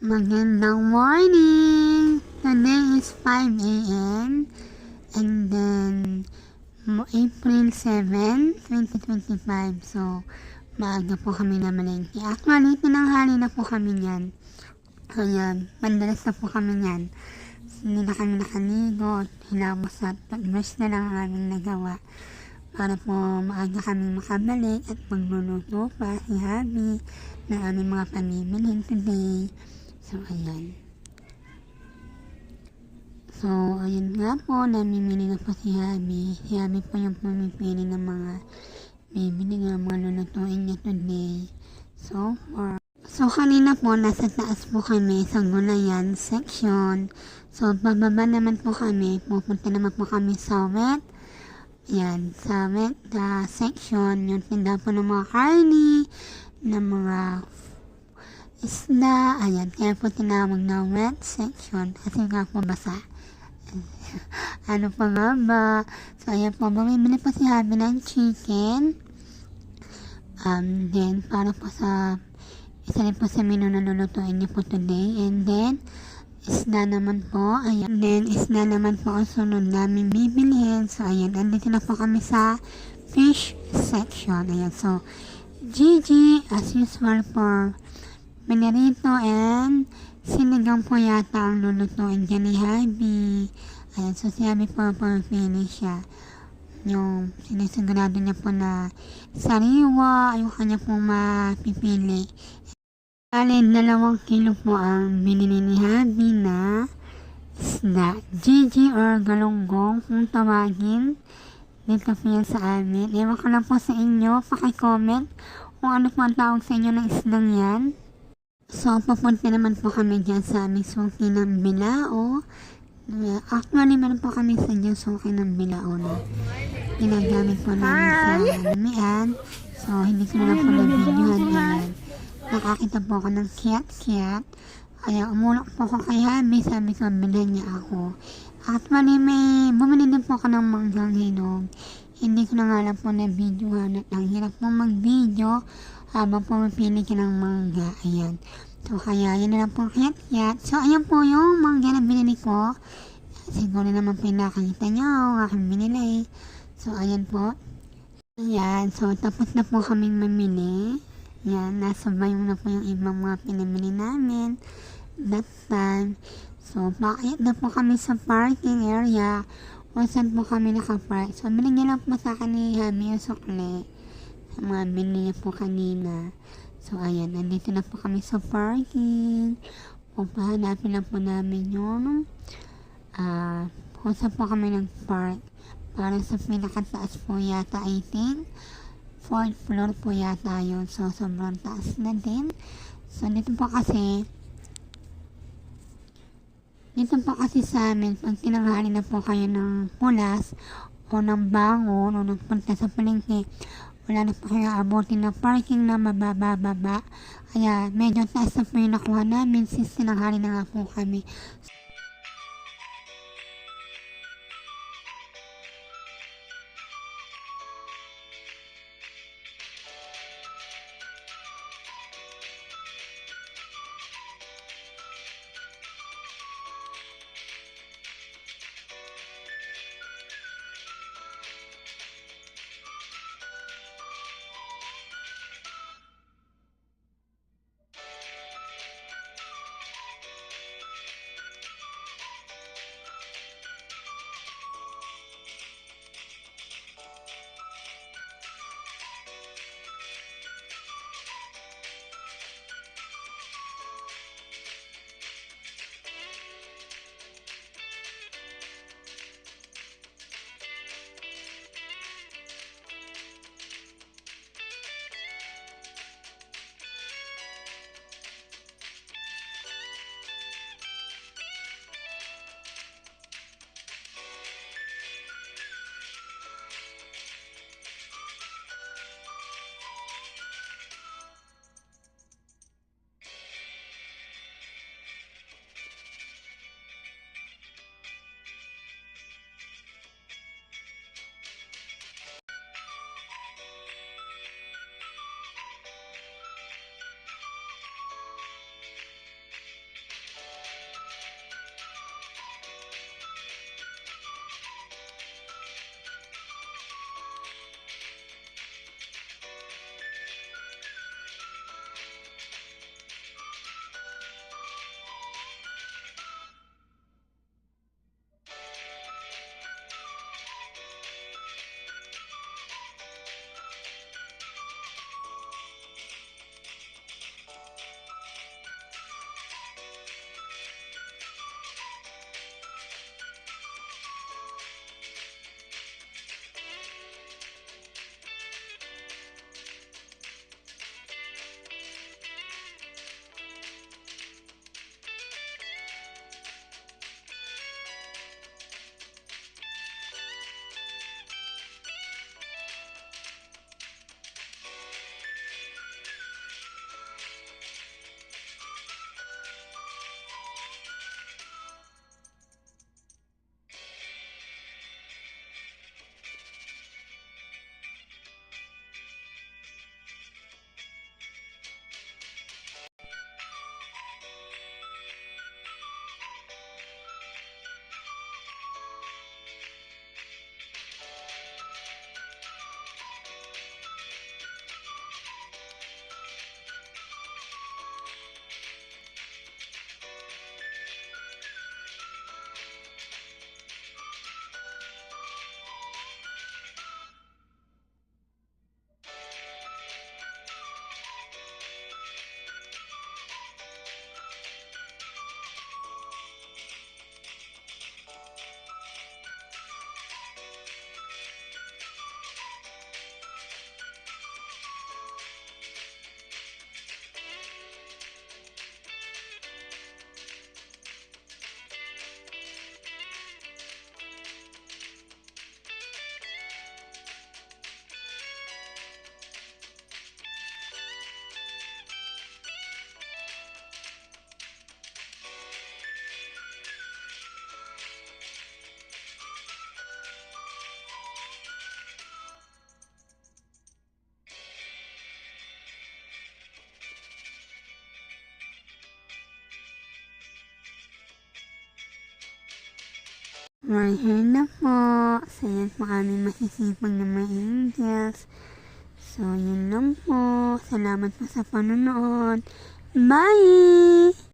Magandang morning! Today is 5 a.m. and then April 7, 2025. So, maaga po kami na malengke. Actually, tinanghali na po kami niyan. Ayan, madalas na po kami niyan. Hindi na kami nakaligo, hilamos at pag-brush na lang ang aming nagawa. Para po maaga kami makabalik at magluluto pa si Habi na aming mga pamimilhin today. So, ayan. So, ayun nga po, namimili na po si Habi. Si Habi po yung pumipili ng mga bibili ng mga lulutuin niya today. So, kanina po, nasa taas po kami sa gulayan section. So, bababa naman po kami. Pupunta naman po kami sa wet. Yan, sa wet section. Yung tinda po ng mga karni, ng mga isda, ayan, kaya po tinawag na wet section kasi nga po basa. Ano pa nga ba? So, ayan po, bumibili po si Habi ng chicken. Then, para po sa, isa rin po sa menu na lulutuin niyo po today. And then, isda naman po, ayan. Then, isda naman po ang sunod namin bibilihin. So, ayan, andito na po kami sa fish section. Ayan, so, GG, as usual for Pinarito and sinigang po yata ang lulutuin dyan ni Habi. Ayan, so si Habi po pumipili siya. Yung sinisigurado niya po na sariwa, yung kanya po mapipili. Bale, 2 kilo po ang binili ni Habi na isda. GG or galunggong kung tawagin. Dito po yan sa amin. Ewan ko lang po sa inyo, pakicomment kung ano po ang tawag sa inyo ng isdang yan. So, papunta naman po kami dyan sa aming suki ng Bilao. Actually, meron po kami sa dyan suki ng Bilao na ginagamit po namin sa lamian. So, hindi ko na lang po na-videohan. Ayan. Nakakita po ako ng kiat-kiat. Kaya umulok po ako kay Habi. Sabi ko, bilhan niya ako. Actually, bumili din po ako ng manggang hinog. Hindi ko na nga lang po na-videohan. At ang hirap po mag-video habang pumipili ka ng mangga. Ayan. So, kaya yan na lang po kiat-kiat. So, ayan po yung mangga na binili ko. Siguro naman po yung nakakita nyo ang aking binili. So, ayan po. Ayan. So, tapos na po kaming mamili. Ayan. Nasa bayong na po yung ibang mga pinamili namin. That time. So, pakit na po kami sa parking area. Kung saan po kami nakapark. So, binigyan lang po sa akin ni Habi yung sukle. Mga binili po kanina. So, ayan. Nandito na po kami sa parking. Pahanapin lang po namin yung kung saan po kami nag-park. Para sa pinakataas po yata, I think. 4th floor po yata yun. So, sobrang taas na din. So, dito po kasi sa amin, pag tinanghali na po kayo ng pulas o ng bangon o nagpunta sa palengke, wala na po kayo abutin ng parking na mababa-baba. Kaya medyo taas na po yung nakuha namin since tinanghali na nga po kami. right here na po. So, yan po aming masisipag na mga angels. So, yun lang po. Salamat po sa panonood. Bye!